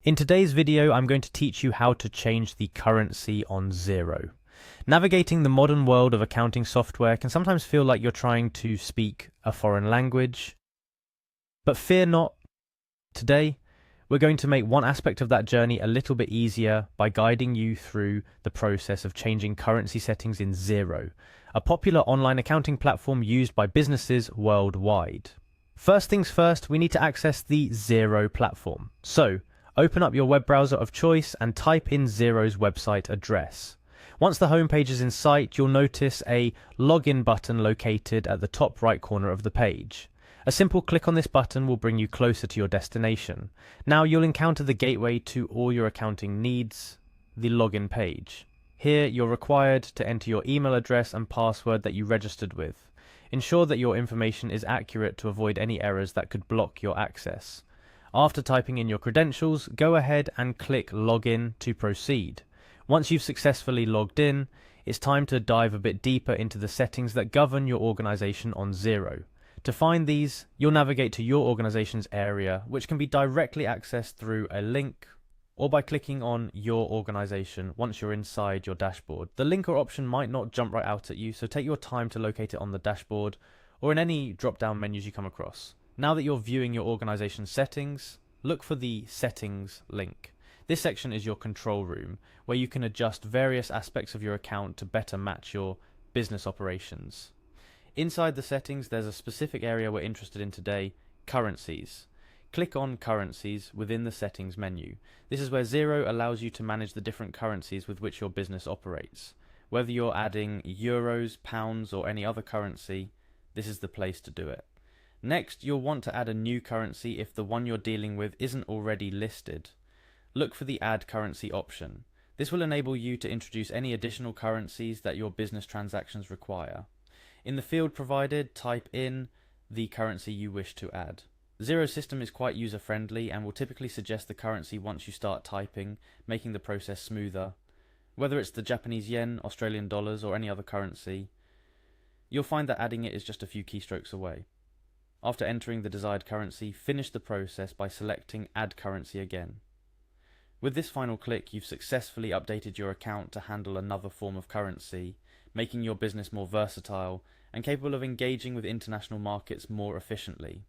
In today's video, I'm going to teach you how to change the currency on Xero. Navigating the modern world of accounting software can sometimes feel like you're trying to speak a foreign language. But fear not. Today, we're going to make one aspect of that journey a little bit easier by guiding you through the process of changing currency settings in Xero, a popular online accounting platform used by businesses worldwide. First things first, we need to access the Xero platform. So, open up your web browser of choice and type in Xero's website address. Once the homepage is in sight, you'll notice a login button located at the top right corner of the page. A simple click on this button will bring you closer to your destination. Now you'll encounter the gateway to all your accounting needs, the login page. Here you're required to enter your email address and password that you registered with. Ensure that your information is accurate to avoid any errors that could block your access. After typing in your credentials, go ahead and click Login to proceed. Once you've successfully logged in, it's time to dive a bit deeper into the settings that govern your organization on Xero. To find these, you'll navigate to your organization's area, which can be directly accessed through a link or by clicking on your organization once you're inside your dashboard. The link or option might not jump right out at you, so take your time to locate it on the dashboard or in any drop-down menus you come across. Now that you're viewing your organization's settings, look for the Settings link. This section is your control room, where you can adjust various aspects of your account to better match your business operations. Inside the settings, there's a specific area we're interested in today, currencies. Click on Currencies within the Settings menu. This is where Xero allows you to manage the different currencies with which your business operates. Whether you're adding euros, pounds, or any other currency, this is the place to do it. Next, you'll want to add a new currency if the one you're dealing with isn't already listed. Look for the Add Currency option. This will enable you to introduce any additional currencies that your business transactions require. In the field provided, type in the currency you wish to add. Xero's system is quite user-friendly and will typically suggest the currency once you start typing, making the process smoother. Whether it's the Japanese yen, Australian dollars, or any other currency, you'll find that adding it is just a few keystrokes away. After entering the desired currency, finish the process by selecting Add Currency again. With this final click, you've successfully updated your account to handle another form of currency, making your business more versatile and capable of engaging with international markets more efficiently.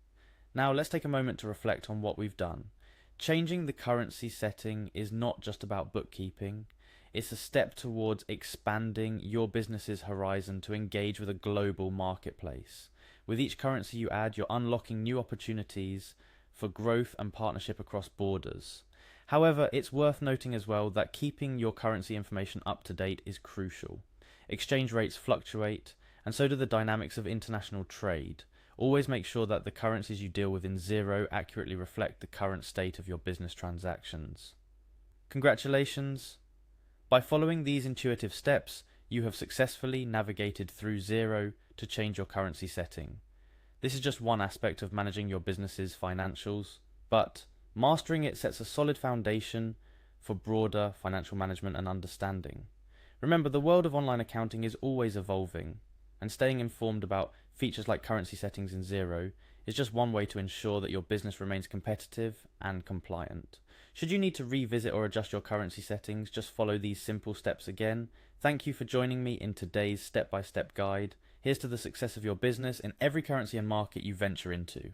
Now let's take a moment to reflect on what we've done. Changing the currency setting is not just about bookkeeping, it's a step towards expanding your business's horizon to engage with a global marketplace. With each currency you add, you're unlocking new opportunities for growth and partnership across borders. However, it's worth noting as well that keeping your currency information up to date is crucial. Exchange rates fluctuate, and so do the dynamics of international trade. Always make sure that the currencies you deal with in Xero accurately reflect the current state of your business transactions. Congratulations! By following these intuitive steps, you have successfully navigated through Xero to change your currency setting. This is just one aspect of managing your business's financials, but mastering it sets a solid foundation for broader financial management and understanding. Remember, the world of online accounting is always evolving, and staying informed about features like currency settings in Xero is just one way to ensure that your business remains competitive and compliant. Should you need to revisit or adjust your currency settings, just follow these simple steps again. Thank you for joining me in today's step-by-step guide. Here's to the success of your business in every currency and market you venture into.